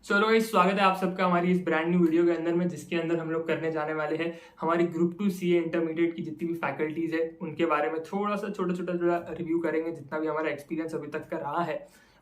चलो गाइस, स्वागत है आप सबका हमारी इस ब्रांड न्यू वीडियो के अंदर में, जिसके अंदर हम लोग करने जाने वाले हैं हमारी ग्रुप 2 सीए इंटरमीडिएट की जितनी भी फैकल्टीज है उनके बारे में थोड़ा सा छोटा रिव्यू करेंगे। जितना भी हमारा एक्सपीरियंस अभी तक का रहा है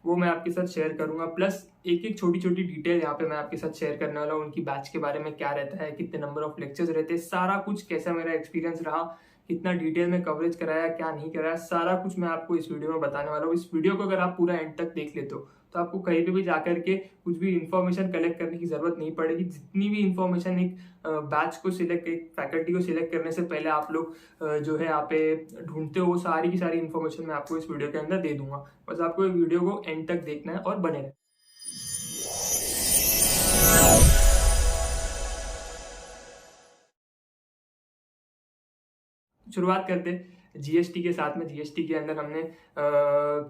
वो मैं आपके साथ शेयर करूंगा, प्लस एक एक छोटी डिटेल यहाँ पे मैं आपके साथ शेयर करने वाला हूँ। उनकी बैच के बारे में क्या रहता है, कितने नंबर ऑफ लेक्चर्स रहते हैं, सारा कुछ कैसा मेरा एक्सपीरियंस रहा, कितना डिटेल में कवरेज कराया, क्या नहीं कराया, सारा कुछ मैं आपको इस वीडियो में बताने वाला हूँ। इस वीडियो को अगर आप पूरा एंड तक देख लेते हो तो आपको कहीं पे भी जाकर के कुछ भी इंफॉर्मेशन कलेक्ट करने की जरूरत नहीं पड़ेगी। जितनी भी इंफॉर्मेशन एक बैच को सिलेक्ट, एक फैकल्टी को सिलेक्ट करने से पहले आप लोग जो है यहाँ पे ढूंढते हो, वो सारी की सारी इंफॉर्मेशन मैं आपको इस वीडियो के अंदर दे दूंगा। बस आपको वीडियो को एंड तक देखना है और बने रहना। शुरुआत करते जीएसटी के साथ में। जीएसटी के अंदर हमने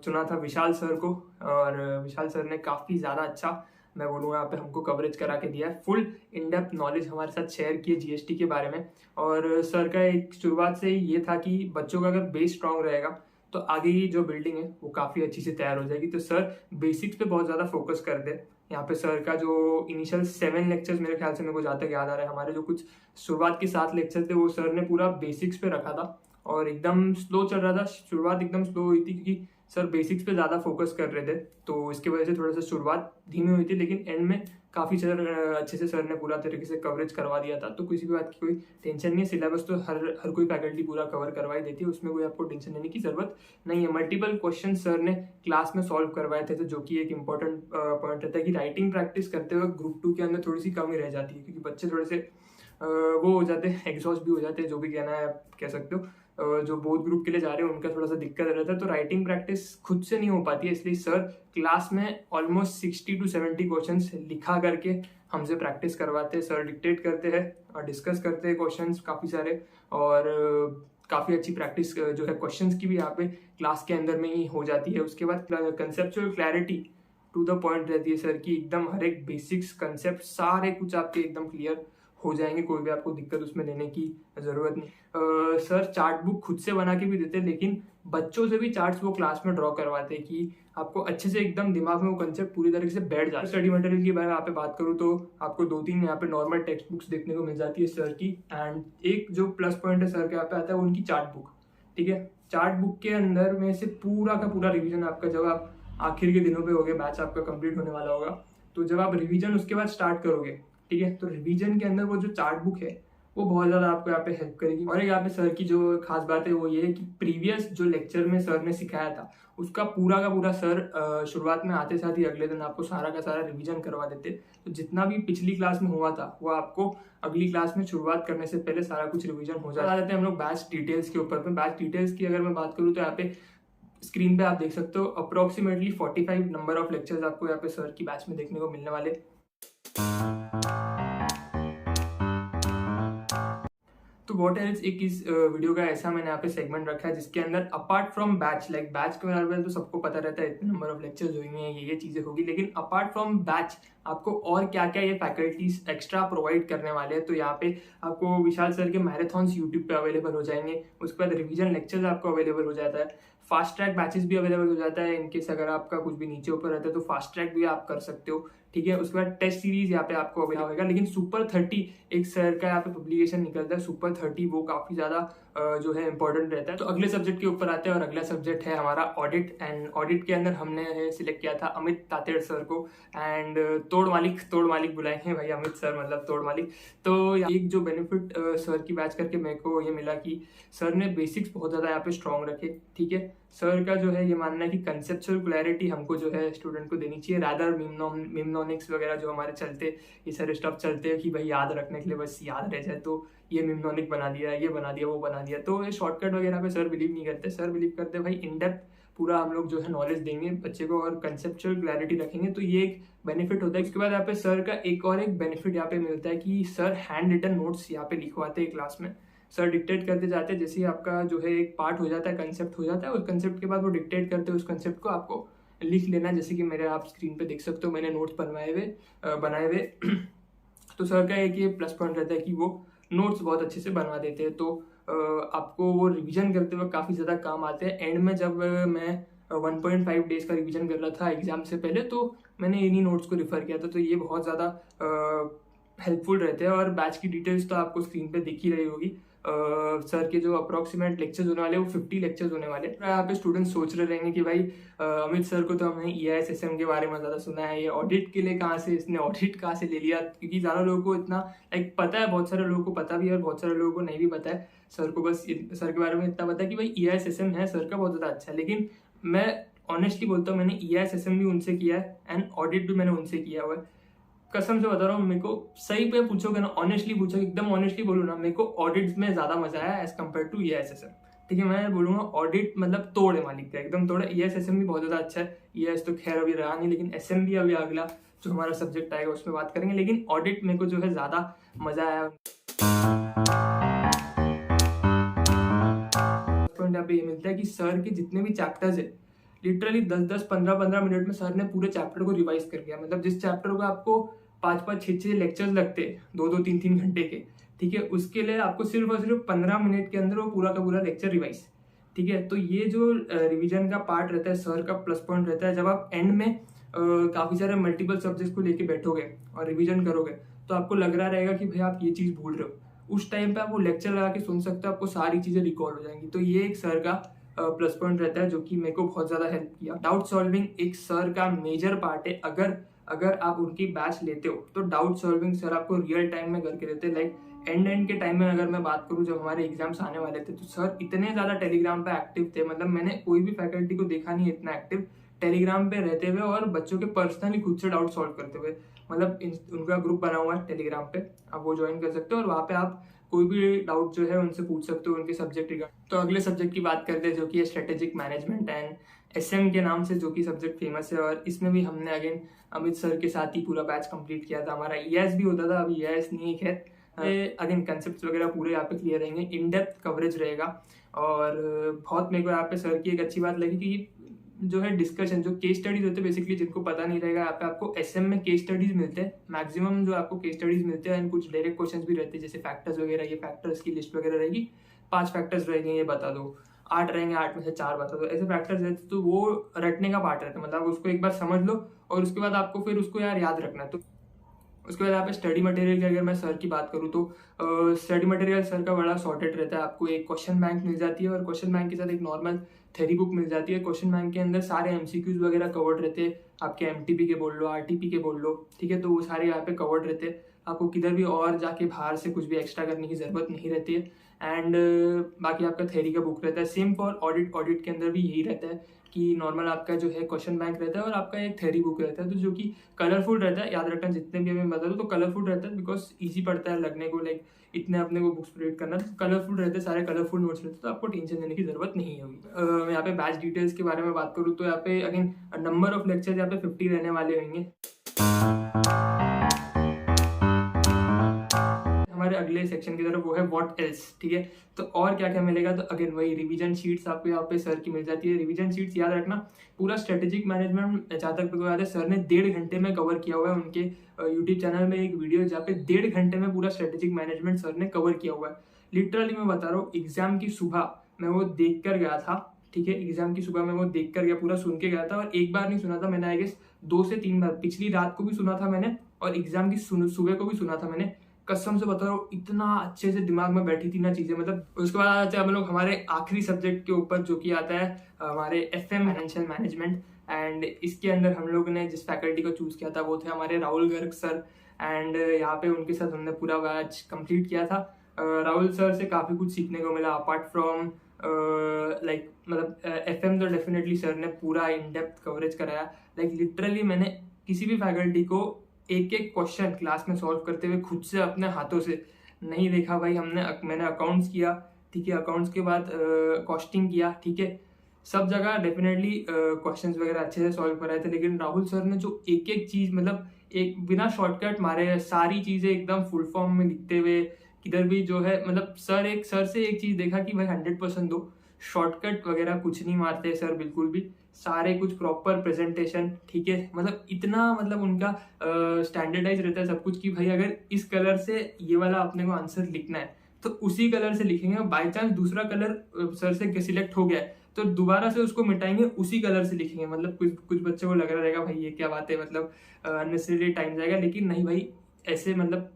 चुना था विशाल सर को, और विशाल सर ने काफ़ी ज़्यादा अच्छा, मैं बोलूँगा यहाँ पे हमको कवरेज करा के दिया है। फुल इन डेप्थ नॉलेज हमारे साथ शेयर की है जीएसटी के बारे में। और सर का एक शुरुआत से ये था कि बच्चों का अगर बेस स्ट्रांग रहेगा तो आगे की जो बिल्डिंग है वो काफ़ी अच्छी से तैयार हो जाएगी। तो सर बेसिक्स पे बहुत ज़्यादा फोकस कर दे। यहाँ पे सर का जो इनिशियल 7 लेक्चर्स मेरे ख्याल से, मेरे को जहाँ तक याद आ रहा है, हमारे जो कुछ शुरुआत के 7 लेक्चर थे वो सर ने पूरा बेसिक्स पे रखा था और एकदम स्लो चल रहा था। शुरुआत एकदम स्लो हुई थी क्योंकि सर बेसिक्स पे ज़्यादा फोकस कर रहे थे, तो इसकी वजह से थोड़ा सा शुरुआत धीमी हुई थी, लेकिन एंड में काफ़ी अच्छे से सर ने पूरा तरीके से कवरेज करवा दिया था। तो किसी भी बात की कोई टेंशन नहीं है। सिलेबस तो हर कोई फैकल्टी पूरा कवर करवा ही देती है, उसमें कोई आपको टेंशन लेने की जरूरत नहीं है। मल्टीपल क्वेश्चन सर ने क्लास में सॉल्व करवाए थे, तो जो कि एक इंपॉर्टेंट पॉइंट रहता है कि राइटिंग प्रैक्टिस करते वक्त ग्रुप 2 के अंदर थोड़ी सी कमी रह जाती है, क्योंकि बच्चे थोड़े से वो हो जाते हैं, एग्जॉस्ट भी हो जाते हैं, जो भी कहना है आप कह सकते हो। जो बोथ ग्रुप के लिए जा रहे हैं उनका थोड़ा सा दिक्कत रहता है, तो राइटिंग प्रैक्टिस खुद से नहीं हो पाती है। इसलिए सर क्लास में ऑलमोस्ट 60 to 70 क्वेश्चंस लिखा करके हमसे प्रैक्टिस करवाते हैं। सर डिक्टेट करते हैं और डिस्कस करते हैं क्वेश्चंस काफ़ी सारे, और काफ़ी अच्छी प्रैक्टिस जो है क्वेश्चंस की भी यहाँ पे क्लास के अंदर में ही हो जाती है। उसके बाद conceptual clarity to the point रहती है सर की, एकदम हर एक बेसिक्स कंसेप्ट सारे कुछ आपके एकदम क्लियर हो जाएंगे, कोई भी आपको दिक्कत उसमें लेने की जरूरत नहीं। सर चार्ट बुक खुद से बना के भी देते हैं, लेकिन बच्चों से भी चार्ट्स वो क्लास में ड्रॉ करवाते हैं कि आपको अच्छे से एकदम दिमाग में वो कंसेप्ट पूरी तरीके से बैठ जाए। स्टडी मटेरियल की बारे में यहाँ पे बात करूँ तो आपको 2-3 यहाँ पे नॉर्मल टेक्स्ट बुक्स देखने को मिल जाती है सर की, एंड एक जो प्लस पॉइंट है सर के यहाँ पे आता है वो उनकी चार्ट बुक। ठीक है, चार्ट बुक के अंदर में से पूरा का पूरा रिविजन आपका, जब आप आखिर के दिनों पे होगे, बैच आपका कंप्लीट होने वाला होगा, तो जब आप रिविजन उसके बाद स्टार्ट करोगे, ठीक है, तो रिवीजन के अंदर वो जो चार्ट बुक है वो बहुत ज़्यादा आपको यहाँ पे हेल्प करेगी। और एक यहाँ पे सर की जो खास बात है वो ये है कि प्रीवियस जो लेक्चर में सर ने सिखाया था उसका पूरा का पूरा सर शुरुआत में आते साथ ही अगले दिन आपको सारा का सारा रिवीजन करवा देते। तो जितना भी पिछली क्लास में हुआ था वो आपको अगली क्लास में शुरुआत करने से पहले सारा कुछ रिविजन हो जाता है। हम लोग बैच डिटेल्स के ऊपर में, बैच डिटेल्स की अगर मैं बात करूँ तो यहाँ पे स्क्रीन पे आप देख सकते हो अप्रोक्सीमेटली 45 नंबर ऑफ लेक्चर्स आपको यहाँ पे सर की बैच में देखने को मिलने वाले। तो व्हाट एल्स, एक इस वीडियो का ऐसा मैंने यहाँ पे सेगमेंट रखा है जिसके अंदर apart from batch, like batch के बारे में तो सबको पता रहता है इतने नंबर ऑफ लेक्चर्स होंगे, ये चीजें होगी, लेकिन अपार्ट फ्रॉम बैच आपको और क्या क्या ये फैकल्टीज एक्स्ट्रा प्रोवाइड करने वाले हैं। तो यहाँ पे आपको विशाल सर के मैराथॉन्स यूट्यूब पे अवेलेबल हो जाएंगे। उसके बाद रिवीजन लेक्चर्स आपको अवेलेबल हो जाता है, फास्ट ट्रैक बैचेस भी अवेलेबल हो जाता है। इनकेस अगर आपका कुछ भी नीचे ऊपर रहता है तो फास्ट ट्रैक भी आप कर सकते हो। ठीक है, उसके बाद टेस्ट सीरीज यहाँ पे आपको अवेलेबल होगा। लेकिन सुपर 30 एक सर का यहाँ पे पब्लिकेशन निकलता है, सुपर 30, वो काफी ज्यादा जो है इंपॉर्टेंट रहता है। तो अगले सब्जेक्ट के ऊपर आते हैं, और अगला सब्जेक्ट है हमारा ऑडिट। एंड ऑडिट के अंदर हमने सिलेक्ट किया था अमित तातेड़ सर को, एंड तोड़ मालिक बुलाएंगे भाई, अमित सर मतलब तोड़ मालिक। तो एक जो बेनिफिट सर की बैच करके मेरे को ये मिला कि सर ने बेसिक्स बहुत ज्यादा यहाँ पे स्ट्रॉन्ग रखे। ठीक है, सर का जो है ये मानना है कि कंसेप्चुअल क्लैरिटी हमको जो है स्टूडेंट को देनी चाहिए, रादर मिमनोनिक्स वगैरह जो हमारे चलते, ये सारे स्टफ चलते हैं कि भाई याद रखने के लिए बस याद रह जाए, तो ये मिमनोनिक बना दिया, ये बना दिया, वो बना दिया, तो ये शॉर्टकट वगैरह पे सर बिलीव नहीं करते। सर बिलीव करते भाई इन डेप्थ पूरा हम लोग जो है नॉलेज देंगे बच्चे को और कंसेप्चुअल क्लैरिटी रखेंगे, तो ये एक बेनिफिट होता है। उसके बाद यहाँ पे सर का एक बेनिफिट यहाँ पे मिलता है कि सर हैंड रिटन नोट्स यहाँ पे लिखवाते हैं क्लास में। सर डिक्टेट करते जाते हैं, जैसे ही आपका जो है एक पार्ट हो जाता है, कंसेप्ट हो जाता है, उस कंसेप्ट के बाद वो डिक्टेट करते हैं, उस कंसेप्ट को आपको लिख लेना है। जैसे कि मेरे आप स्क्रीन पे देख सकते हो, मैंने नोट्स बनाए हुए तो सर का एक ये प्लस पॉइंट रहता है कि वो नोट्स बहुत अच्छे से बनवा देते हैं, तो आपको वो रिवीजन करते हुए काफ़ी ज़्यादा काम आते हैं। एंड में जब मैं 1.5 डेज का रिवीजन कर रहा था एग्जाम से पहले, तो मैंने इन्हीं नोट्स को रिफ़र किया था। तो ये बहुत ज़्यादा हेल्पफुल रहते हैं। और बैच की डिटेल्स तो आपको स्क्रीन पे दिख ही रही होगी। सर के जो अप्रॉक्सीमेट लेक्चर्स होने वाले हैं वो 50 लेक्चर्स होने वाले हैं। यहाँ पे स्टूडेंट्स सोच रहे रहेंगे कि भाई अमित सर को तो हमने EISSM के बारे में ज़्यादा सुना है, ये ऑडिट के लिए कहाँ से इसने ऑडिट कहाँ से ले लिया, क्योंकि ज़्यादा लोगों को इतना पता है, बहुत सारे लोगों को पता भी है और बहुत सारे लोगों को नहीं भी पता है। सर को बस सर के बारे में इतना पता है कि भाई EISSM है सर का, बहुत ज़्यादा अच्छा है। लेकिन मैं ऑनेस्टली बोलता हूँ, मैंने EISSM भी उनसे किया है एंड ऑडिट भी मैंने उनसे किया हुआ है। कसम से बता रहा हूँ, मेरे को सही पे पूछोगे ना, ऑनेस्टली पूछो, एकदम ऑनेस्टली बोलूँ ना, मेरे को ऑडिट में ज्यादा मजा आया एज कम्पेयर टू EISSM। ठीक है, मैं बोलूंगा ऑडिट मतलब तोड़ है मालिक का, एकदम तोड़ है। EISSM भी बहुत ज्यादा अच्छा है, EIS तो खैर अभी रहा नहीं, लेकिन SM भी अभी अगला जो हमारा सब्जेक्ट आएगा उसमें बात करेंगे। लेकिन ऑडिट मेरे को जो है ज्यादा मजा आया। पॉइंट यहाँ पे ये मिलता है कि सर के जितने भी चैप्टर्स है, लिटरली 10-10, 15-15 मिनट में सर ने पूरे चैप्टर को रिवाइज कर दिया। मतलब जिस चैप्टर को आपको 5-5, 6-6 लेक्चर्स लगते हैं 2-2, 3-3 घंटे के, ठीक है, उसके लिए आपको सिर्फ और सिर्फ 15 मिनट के अंदर वो पूरा का पूरा लेक्चर रिवाइज। ठीक है, तो ये जो रिवीजन का पार्ट रहता है सर का प्लस पॉइंट रहता है। जब आप एंड में काफी सारे मल्टीपल सब्जेक्ट को लेके बैठोगे और रिवीजन करोगे तो आपको लग रहा रहेगा कि भाई आप ये चीज भूल रहे हो। उस टाइम पे आप वो लेक्चर लगा के सुन सकते हो, आपको सारी चीजें रिकॉर्ड हो जाएंगी। तो ये एक सर का प्लस पॉइंट रहता है जो कि मेरे को बहुत ज्यादा हेल्प किया। डाउट सॉल्विंग एक सर का मेजर पार्ट है। अगर आप उनकी बैच लेते हो तो डाउट सॉल्विंग सर आपको रियल टाइम में करके देते हैं। लाइक एंड के टाइम में अगर मैं बात करूं, जब हमारे एग्जाम्स आने वाले थे तो सर इतने ज्यादा टेलीग्राम पे एक्टिव थे। मतलब मैंने कोई भी फैकल्टी को देखा नहीं इतना एक्टिव टेलीग्राम पे रहते हुए और बच्चों के पर्सनली खुद से डाउट सॉल्व करते हुए। मतलब उनका ग्रुप बना हुआ है टेलीग्राम पे, आप वो ज्वाइन कर सकते हो और वहाँ पे आप कोई भी डाउट जो है उनसे पूछ सकते हो उनके सब्जेक्ट रिगार्ड। तो अगले सब्जेक्ट की बात करते हैं जो कि है स्ट्रेटेजिक मैनेजमेंट एंड SM के नाम से जो कि सब्जेक्ट फेमस है। और इसमें भी हमने अगेन अमित सर के साथ ही पूरा बैच कंप्लीट किया था। हमारा EIS भी होता था, अभी EIS नहीं है खैर। अगेन कंसेप्ट वगैरह पूरे यहाँ पे क्लियर रहेंगे, इन डेप्थ कवरेज रहेगा। और बहुत मेरे को यहाँ पे सर की एक अच्छी बात लगी कि जो है डिस्कशन, जो केस स्टडीज होते हैं, बेसिकली जिनको पता नहीं रहेगा, यहाँ पे आपको SM में केस स्टडीज मिलते हैं मैक्सिमम, जो आपको केस स्टडीज मिलते हैं। कुछ डायरेक्ट क्वेश्चंस भी रहते हैं जैसे फैक्टर्स वगैरह, ये फैक्टर्स की लिस्ट वगैरह रहेगी, 5 फैक्टर्स रहेंगे ये बता दो, 8 रहेंगे, 8 में से 4 बता दो, ऐसे फैक्टर्स रहते। तो वो रटने का पार्ट रहता है, मतलब उसको एक बार समझ लो और उसके बाद आपको फिर उसको यार याद रखना है। तो उसके बाद यहाँ पे स्टडी मटेरियल की अगर मैं सर की बात करूँ तो स्टडी मटेरियल सर का बड़ा सॉर्टेड रहता है। आपको एक क्वेश्चन बैंक मिल जाती है और क्वेश्चन बैंक के साथ एक नॉर्मल थ्योरी बुक मिल जाती है। क्वेश्चन बैंक के अंदर सारे MCQs वगैरह कवर्ड रहते हैं, आपके MTP के बोल लो, RTP के बोल लो, ठीक है, तो वो सारे यहाँ पे कवर्ड रहते हैं। आपको किधर भी और जाके बाहर से कुछ भी एक्स्ट्रा करने की जरूरत नहीं रहती है। एंड बाकी आपका थ्योरी का बुक रहता है। सेम फॉर ऑडिट के अंदर भी यही रहता है कि नॉर्मल आपका जो है क्वेश्चन बैंक रहता है और आपका एक थ्योरी बुक रहता है, तो जो कि कलरफुल रहता है। याद रखना जितने भी हमें बता दो तो कलरफुल रहता है, बिकॉज ईजी पड़ता है लगने को, लाइक इतने अपने को बुक्स रीड करना, तो कलरफुल रहते हैं, सारे कलरफुल नोट्स रहते हैं, तो आपको टेंशन लेने की जरूरत नहीं होगी। यहाँ पे बैच डिटेल्स के बारे में बात करूँ तो यहाँ पे अगेन नंबर ऑफ लेक्चर यहाँ पे 50 रहने वाले होंगे। हमारे अगले सेक्शन की तरफ वो है व्हाट एल्स। ठीक है, तो और क्या क्या मिलेगा, तो अगेन वही रिवीजन शीट्स आपको यहाँ पे सर की मिल जाती है। रिवीजन शीट्स याद रखना, पूरा स्ट्रेटेजिक मैनेजमेंट जहाँ तक मेरे को याद है सर ने 1.5 घंटे में कवर किया हुआ है। उनके यूट्यूब चैनल में एक वीडियो है जहाँ पे 1.5 घंटे में पूरा स्ट्रेटेजिक मैनेजमेंट सर ने कवर किया हुआ है। लिटरली मैं बता रहा हूँ, एग्जाम की सुबह मैं वो देख कर गया था। ठीक है, एग्जाम की सुबह मैं वो देख कर गया, पूरा सुन के गया था। और एक बार नहीं सुना था मैंने, आई गेस 2 से 3 बार, पिछली रात को भी सुना था मैंने और एग्जाम की सुबह को भी सुना था मैंने। कसम से बता रहा हूँ, इतना अच्छे से दिमाग में बैठी थी ना चीजें। मतलब उसके बाद आते हैं हम लोग हमारे आखिरी सब्जेक्ट के ऊपर जो कि आता है हमारे FM फाइनेंशियल मैनेजमेंट। एंड इसके अंदर हम लोग ने जिस फैकल्टी को चूज किया था वो थे हमारे राहुल गर्ग सर। एंड यहाँ पे उनके साथ हमने पूरा बैच कंप्लीट किया था। राहुल सर से काफी कुछ सीखने को मिला अपार्ट फ्रॉम लाइक, मतलब FM तो डेफिनेटली सर ने पूरा इन डेप्थ कवरेज कराया। लाइक लिटरली मैंने किसी भी फैकल्टी को एक एक क्वेश्चन क्लास में सॉल्व करते हुए खुद से अपने हाथों से नहीं देखा भाई। मैंने अकाउंट्स किया, ठीक है, अकाउंट्स के बाद कॉस्टिंग किया, ठीक है, सब जगह डेफिनेटली क्वेश्चंस वगैरह अच्छे से सॉल्व कराए थे। लेकिन राहुल सर ने जो एक एक चीज, मतलब एक बिना शॉर्टकट मारे सारी चीजें एकदम फुल फॉर्म में लिखते हुए, किधर भी जो है, मतलब सर से एक चीज देखा कि भाई 100% दो, शॉर्टकट वगैरह कुछ नहीं मारते सर बिल्कुल भी, सारे कुछ प्रॉपर प्रेजेंटेशन, ठीक है, मतलब इतना, मतलब उनका स्टैंडर्डाइज रहता है सब कुछ कि भाई अगर इस कलर से ये वाला अपने को आंसर लिखना है तो उसी कलर से लिखेंगे। बाई चांस दूसरा कलर सर से सिलेक्ट हो गया है तो दोबारा से उसको मिटाएंगे, उसी कलर से लिखेंगे। मतलब कुछ बच्चों को लग रहा रहेगा भाई ये क्या बात है, मतलब अननेसेसरी टाइम जाएगा, लेकिन नहीं भाई, ऐसे मतलब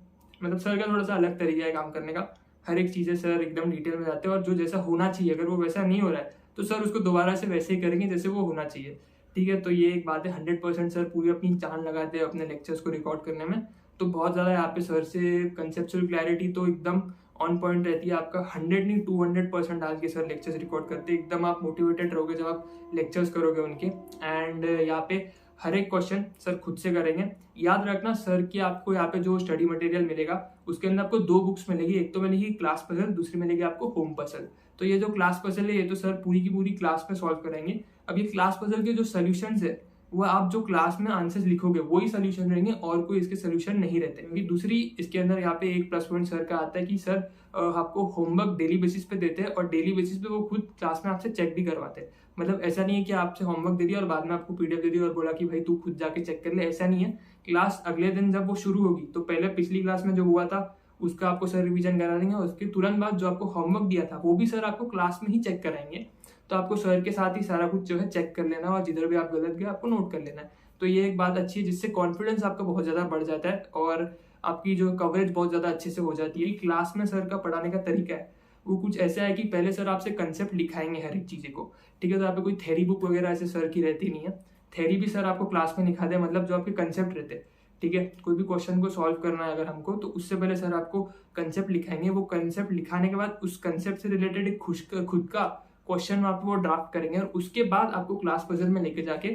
सर का थोड़ा सा अलग तरीका है काम करने का। हर एक चीज़ें सर एकदम डिटेल में जाते हैं, और जो जैसा होना चाहिए अगर वो वैसा नहीं हो रहा है तो सर उसको दोबारा से वैसे ही करेंगे जैसे वो होना चाहिए। ठीक है, तो ये एक बात है। 100% सर पूरी अपनी जान लगाते हैं अपने लेक्चर्स को रिकॉर्ड करने में। तो बहुत ज़्यादा यहाँ पे सर से कंसेप्चुअल क्लैरिटी तो एकदम ऑन पॉइंट रहती है। आपका 100 नहीं 200% डाल के सर लेक्चर्स रिकॉर्ड करते हैं। एकदम आप मोटिवेटेड रहोगे जब आप लेक्चर्स करोगे उनके। एंड यहाँ पे हर एक क्वेश्चन सर खुद से करेंगे। याद रखना सर कि आपको यहाँ पे जो स्टडी मटेरियल मिलेगा उसके अंदर आपको 2 बुक्स मिलेगी, एक तो मिलेगी क्लास पजल, दूसरी मिलेगी आपको होम पजल। तो ये जो क्लास पजल है ये तो सर पूरी की पूरी क्लास में सॉल्व कराएंगे। अब ये क्लास पजल के जो सोल्यूशंस है वो आप जो क्लास में आंसर्स लिखोगे वही सोल्यूशन रहेंगे, और कोई इसके सोल्यूशन नहीं रहते। क्योंकि दूसरी इसके अंदर यहाँ पे एक प्लस पॉइंट सर का आता है कि सर आपको होमवर्क डेली बेसिस पे देते हैं, और डेली बेसिस पे वो खुद क्लास में आपसे चेक भी करवाते हैं। मतलब ऐसा नहीं है कि आपसे होमवर्क दे दिया और बाद में आपको पीडीएफ दे दी और बोला कि भाई तू खुद जाके चेक कर ले, ऐसा नहीं है। क्लास अगले दिन जब वो शुरू होगी तो पहले पिछली क्लास में जो हुआ था उसका आपको सर रिवीजन करा देंगे, और उसके तुरंत बाद जो आपको होमवर्क दिया था वो भी सर आपको क्लास में ही चेक कराएंगे। तो आपको सर के साथ ही सारा कुछ जो है चेक कर लेना, और जिधर भी आप गलत गए आपको नोट कर लेना है। तो ये एक बात अच्छी है जिससे कॉन्फिडेंस आपका बहुत ज़्यादा बढ़ जाता है, और आपकी जो कवरेज बहुत ज़्यादा अच्छे से हो जाती है। क्लास में सर का पढ़ाने का तरीका है वो कुछ ऐसा है कि पहले सर आपसे कंसेप्ट लिखाएंगे हर एक चीज़ें को। ठीक है, तो यहाँ पे कोई थेरी बुक वगैरह ऐसे सर की रहती नहीं है। थेरी भी सर आपको क्लास में लिखा दे, मतलब जो आपके कंसेप्ट रहते हैं। ठीक है, कोई भी क्वेश्चन को सॉल्व करना है अगर हमको, तो उससे पहले सर आपको कंसेप्ट लिखाएंगे। वो कंसेप्ट लिखाने के बाद उस कंसेप्ट से रिलेटेड एक खुद का क्वेश्चन आपको वो ड्राफ्ट करेंगे, और उसके बाद आपको क्लास पजल में लेके जाके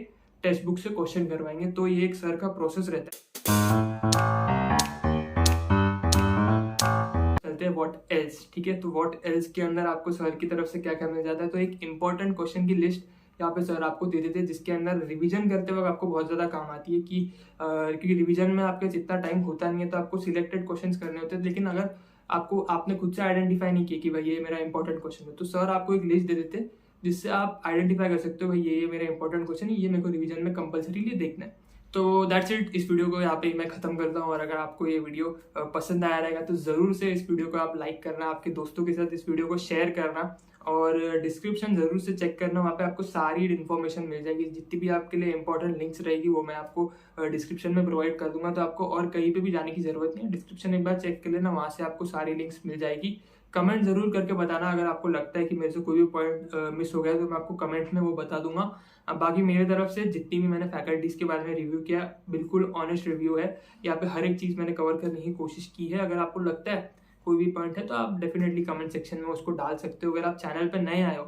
टेक्स्ट बुक से क्वेश्चन करवाएंगे। तो ये एक सर का प्रोसेस रहता है। चलते हैं व्हाट एल्स। ठीक है, तो व्हाट एल्स के अंदर आपको सर की तरफ से क्या क्या मिल जाता है, तो एक इंपॉर्टेंट क्वेश्चन की लिस्ट यहाँ पे सर आपको दे देते हैं, जिसके अंदर रिवीजन करते वक्त आपको बहुत ज़्यादा काम आती है कि क्योंकि रिवीजन में आपके जितना टाइम होता नहीं है तो आपको सिलेक्टेड क्वेश्चंस करने होते हैं। लेकिन अगर आपने खुद से आइडेंटिफाई नहीं किया कि भाई ये मेरा इंपॉर्टेंट क्वेश्चन है, तो सर आपको एक लिस्ट दे देते हैं जिससे आप आइडेंटिफाई कर सकते हो भाई ये मेरा इंपॉर्टेंट क्वेश्चन है, ये मेरे को रिवीजन में कंपल्सरीली देखना है। तो दैट्स इट, इस वीडियो को यहाँ पे मैं खत्म करता हूँ। और अगर आपको ये वीडियो पसंद आया रहेगा तो ज़रूर से इस वीडियो को आप लाइक करना, आपके दोस्तों के साथ इस वीडियो को शेयर करना, और डिस्क्रिप्शन ज़रूर से चेक करना। वहाँ पे आपको सारी इन्फॉर्मेशन मिल जाएगी, जितनी भी आपके लिए इंपॉर्टेंट लिंक्स रहेगी वो मैं आपको डिस्क्रिप्शन में प्रोवाइड कर दूंगा। तो आपको और कहीं पे भी जाने की ज़रूरत नहीं है, डिस्क्रिप्शन एक बार चेक कर लेना, वहाँ से आपको सारी लिंक्स मिल जाएगी। कमेंट जरूर करके बताना अगर आपको लगता है कि मेरे से कोई भी पॉइंट मिस हो गया, तो मैं आपको कमेंट में वो बता दूंगा। अब बाकी मेरी तरफ से जितनी भी मैंने फैकल्टीज़ के बारे में रिव्यू किया, बिल्कुल ऑनेस्ट रिव्यू है। यहाँ पे हर एक चीज़ मैंने कवर करने की कोशिश की है। अगर आपको लगता है कोई भी पॉइंट है तो आप डेफिनेटली कमेंट सेक्शन में उसको डाल सकते हो। अगर आप चैनल पर नए आए हो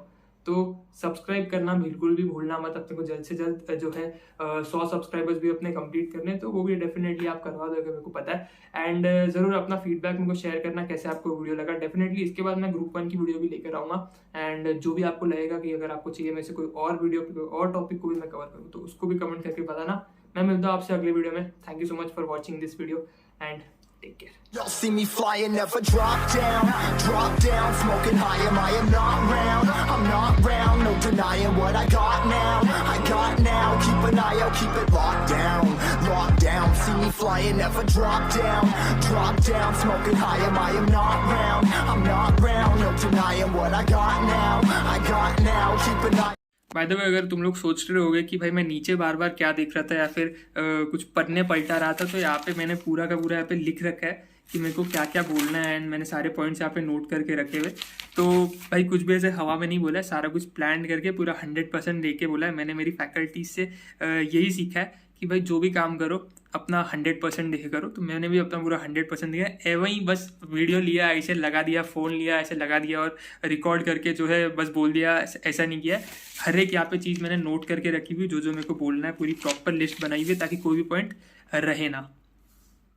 तो सब्सक्राइब करना बिल्कुल भी भूलना मत। अपने को जल्द से जल्द जो है 100 सब्सक्राइबर्स भी अपने कंप्लीट करने, तो वो भी डेफिनेटली आप करवा दोगे, मेरे को पता है। एंड ज़रूर अपना फीडबैक मेरे को शेयर करना कैसे आपको वीडियो लगा। डेफिनेटली इसके बाद मैं ग्रुप 1 की वीडियो भी लेकर आऊँगा। एंड जो भी आपको लगेगा कि अगर आपको चाहिए मेरे से कोई और वीडियो कोई और टॉपिक को भी मैं कवर करूँ, तो उसको भी कमेंट करके बताना। मैं मिलता हूँ आपसे अगले वीडियो में। Thank you so much for watching this video and take care. Y'all see me flying, never drop down, smoking high, I am not round, I'm not round, no denying what I got now, keep an eye out, keep it locked down, see me flying, never drop down, smoking high, I am not round, I'm not round, no denying what I got now, keep an eye. By the way, अगर तुम लोग सोच रहे होगे कि भाई मैं नीचे बार बार क्या देख रहा था या फिर कुछ पढ़ने पलटा रहा था, तो यहाँ पे मैंने पूरा का पूरा यहाँ पे लिख रखा है कि मेरे को क्या क्या बोलना है। एंड मैंने सारे पॉइंट्स यहाँ पे नोट करके रखे हुए। तो भाई कुछ भी ऐसे हवा में नहीं बोला है, सारा कुछ प्लान करके पूरा 100% लेके बोला है मैंने। मेरी फैकल्टीज से यही सीखा है कि भाई जो भी काम करो अपना 100% देखे करो। तो मैंने भी अपना पूरा 100% दिया है। वहीं बस वीडियो लिया, ऐसे लगा दिया, फ़ोन लिया, ऐसे लगा दिया और रिकॉर्ड करके जो है बस बोल दिया, ऐसा नहीं किया। हर एक यहाँ पे चीज़ मैंने नोट करके रखी हुई, जो जो मेरे को बोलना है, पूरी प्रॉपर लिस्ट बनाई हुई है ताकि कोई भी पॉइंट रहे ना।